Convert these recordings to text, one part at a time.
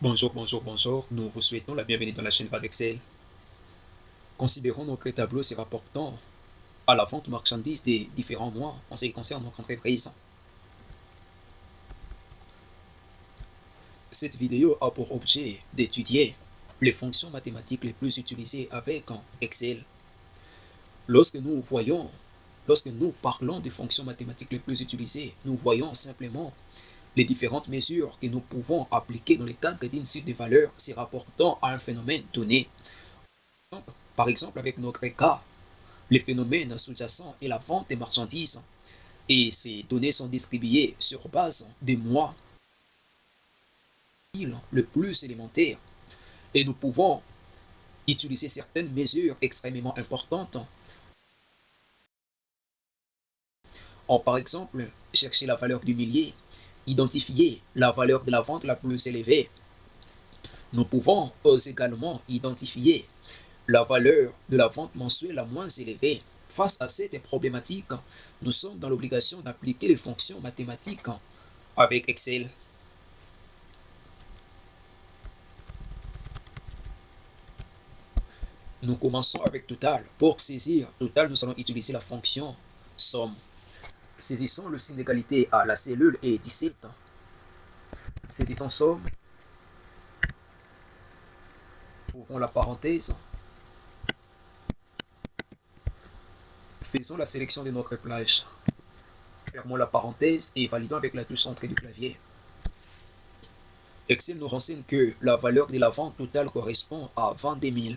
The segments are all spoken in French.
Bonjour, bonjour, bonjour. Nous vous souhaitons la bienvenue dans la chaîne VAD Excel. Considérons notre tableau se rapportant à la vente marchandises des différents mois en ce qui concerne notre entreprise. Cette vidéo a pour objet d'étudier les fonctions mathématiques les plus utilisées avec Excel. Lorsque nous parlons des fonctions mathématiques les plus utilisées, nous voyons simplement les différentes mesures que nous pouvons appliquer dans le cadre d'une suite de valeurs se rapportant à un phénomène donné. Par exemple, avec notre cas, les phénomènes sous-jacents et la vente des marchandises. Et ces données sont distribuées sur base des mois le plus élémentaire. Et nous pouvons utiliser certaines mesures extrêmement importantes. Par exemple, chercher la valeur du millier, identifier la valeur de la vente la plus élevée. Nous pouvons également identifier la valeur de la vente mensuelle la moins élevée. Face à cette problématique, nous sommes dans l'obligation d'appliquer les fonctions mathématiques avec Excel. Nous commençons avec total. Pour saisir total, nous allons utiliser la fonction somme. Saisissons le signe d'égalité à la cellule et 17. Saisissons somme. Ouvrons la parenthèse. Faisons la sélection de notre plage. Fermons la parenthèse et validons avec la touche entrée du clavier. Excel nous renseigne que la valeur de la vente totale correspond à 22 000.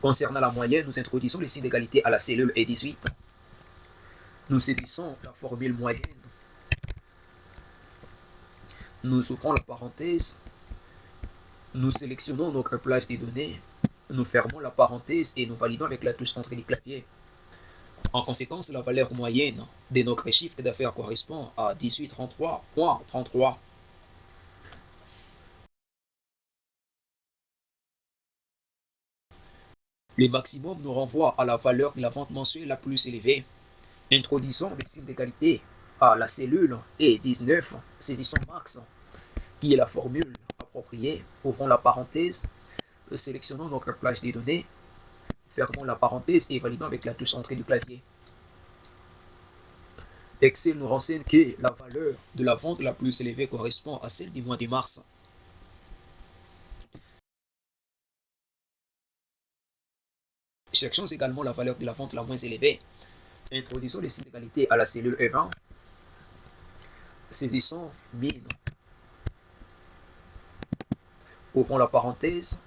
Concernant la moyenne, nous introduisons le signe d'égalité à la cellule E18. Nous saisissons la formule moyenne. Nous ouvrons la parenthèse. Nous sélectionnons notre plage des données. Nous fermons la parenthèse et nous validons avec la touche entrée du clavier. En conséquence, la valeur moyenne de notre chiffre d'affaires correspond à 1833,33. Le maximum nous renvoie à la valeur de la vente mensuelle la plus élevée. Introduisons le signe d'égalité à la cellule E19, saisissons max, qui est la formule appropriée. Ouvrons la parenthèse, sélectionnons notre plage des données, fermons la parenthèse et validons avec la touche entrée du clavier. Excel nous renseigne que la valeur de la vente la plus élevée correspond à celle du mois de mars. Cherchons également la valeur de la vente la moins élevée. Introduisons le signe d'égalité à la cellule E20. Saisissons mine. Ouvrons la parenthèse.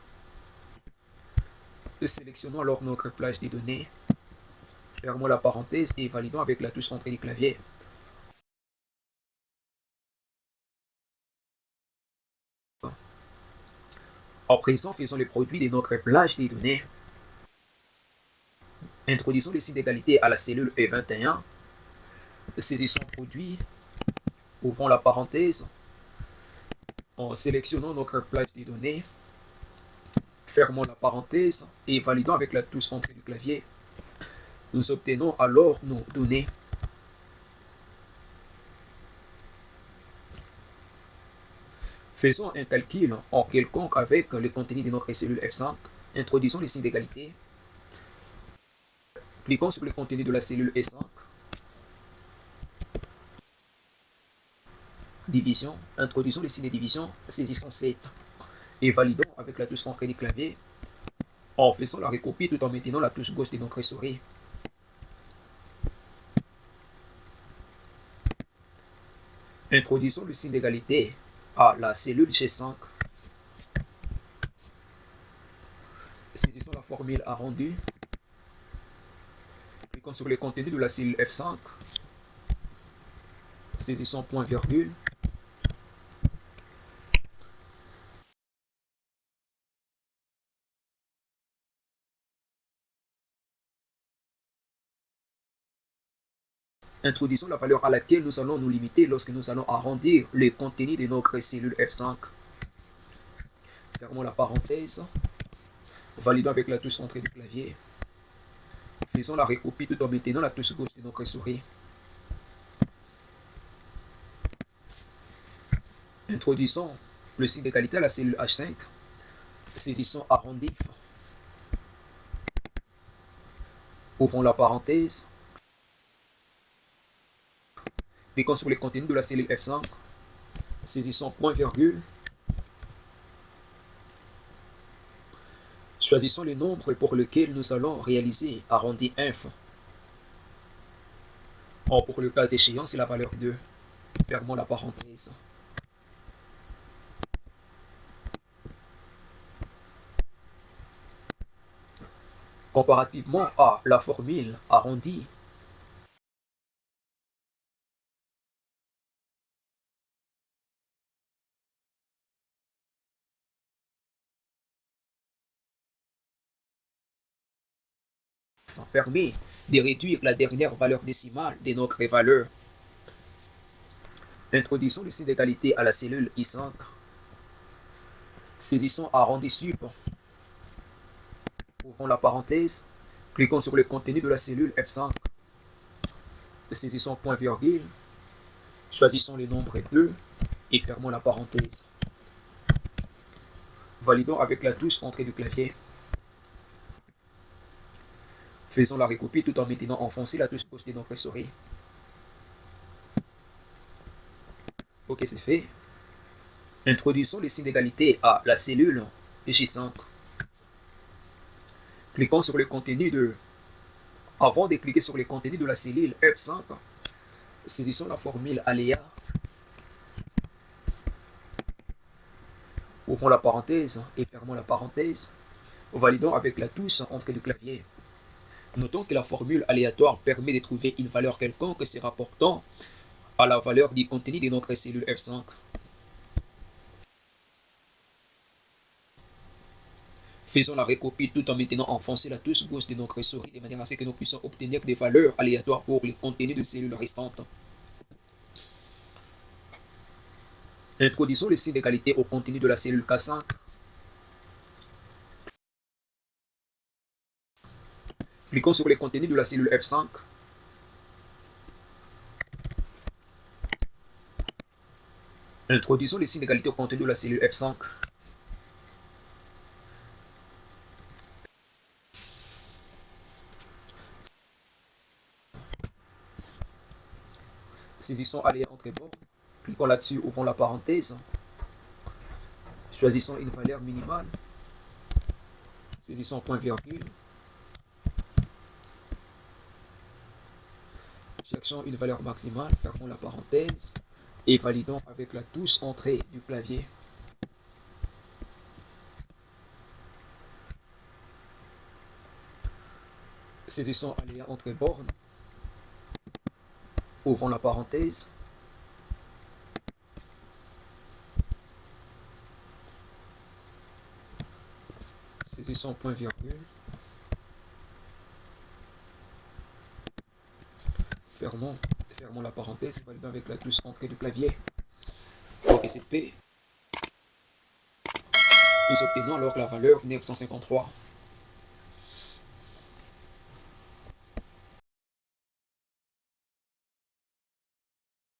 Sélectionnons alors notre plage des données. Fermons la parenthèse et validons avec la touche entrée du clavier. En présent, faisons le produit de notre plage des données. Introduisons le signe d'égalité à la cellule E21. Saisissons produit. Ouvrons la parenthèse. En sélectionnant notre plage des données. Fermons la parenthèse et validons avec la touche entrée du clavier. Nous obtenons alors nos données. Faisons un calcul en quelconque avec le contenu de notre cellule F5. Introduisons le signe d'égalité. Cliquons sur le contenu de la cellule E5. Division. Introduisons le signe de division. Saisissons 7. Et validons avec la touche entrée du clavier. En faisant la recopie tout en maintenant la touche gauche de notre souris. Introduisons le signe d'égalité à la cellule G5. Saisissons la formule arrondie. Cliquons sur le contenu de la cellule F5. Saisissons point virgule. Introduisons la valeur à laquelle nous allons nous limiter lorsque nous allons arrondir le contenu de notre cellule F5. Fermons la parenthèse. Validons avec la touche entrée du clavier. Faisons la recopie tout en maintenant la touche gauche de notre souris. Introduisons le signe d'égalité à la cellule H5. Saisissons arrondi. Ouvrons la parenthèse. Cliquons sur le contenu de la cellule F5. Saisissons point virgule. Choisissons le nombre pour lequel nous allons réaliser arrondi inf. Or, pour le cas échéant, c'est la valeur 2. Fermons la parenthèse. Comparativement à la formule arrondie, permet de réduire la dernière valeur décimale de notre valeur. Introduisons le signe d'égalité à la cellule I5. Saisissons arrondi sup. Ouvrons la parenthèse. Cliquons sur le contenu de la cellule F5. Saisissons point virgule. Choisissons le nombre 2 et fermons la parenthèse. Validons avec la touche entrée du clavier. Faisons la recopie tout en maintenant enfoncé la touche gauche de notre souris. Ok, c'est fait. Introduisons le signe d'égalité à la cellule J5. Cliquons sur le contenu de... Avant de cliquer sur le contenu de la cellule F5, saisissons la formule aléa. Ouvrons la parenthèse et fermons la parenthèse. Validons avec la touche entrée du clavier. Notons que la formule aléatoire permet de trouver une valeur quelconque se rapportant à la valeur du contenu de notre cellule F5. Faisons la recopie tout en maintenant enfoncé la touche gauche de notre souris de manière à ce que nous puissions obtenir des valeurs aléatoires pour les contenus de cellules restantes. Introduisons le signe d'égalité au contenu de la cellule K5. Cliquons sur le contenu de la cellule F5. Introduisons le signe d'égalité au contenu de la cellule F5. Saisissons aléa entre bords. Cliquons là-dessus, ouvrons la parenthèse. Choisissons une valeur minimale. Saisissons point virgule. Cherchons une valeur maximale, fermons la parenthèse et validons avec la touche entrée du clavier. Saisissons aléa entre bornes. Ouvrons la parenthèse. Saisissons point virgule. Fermons la parenthèse et validons avec la touche entrée du clavier. Ok, c'est P. Nous obtenons alors la valeur 953.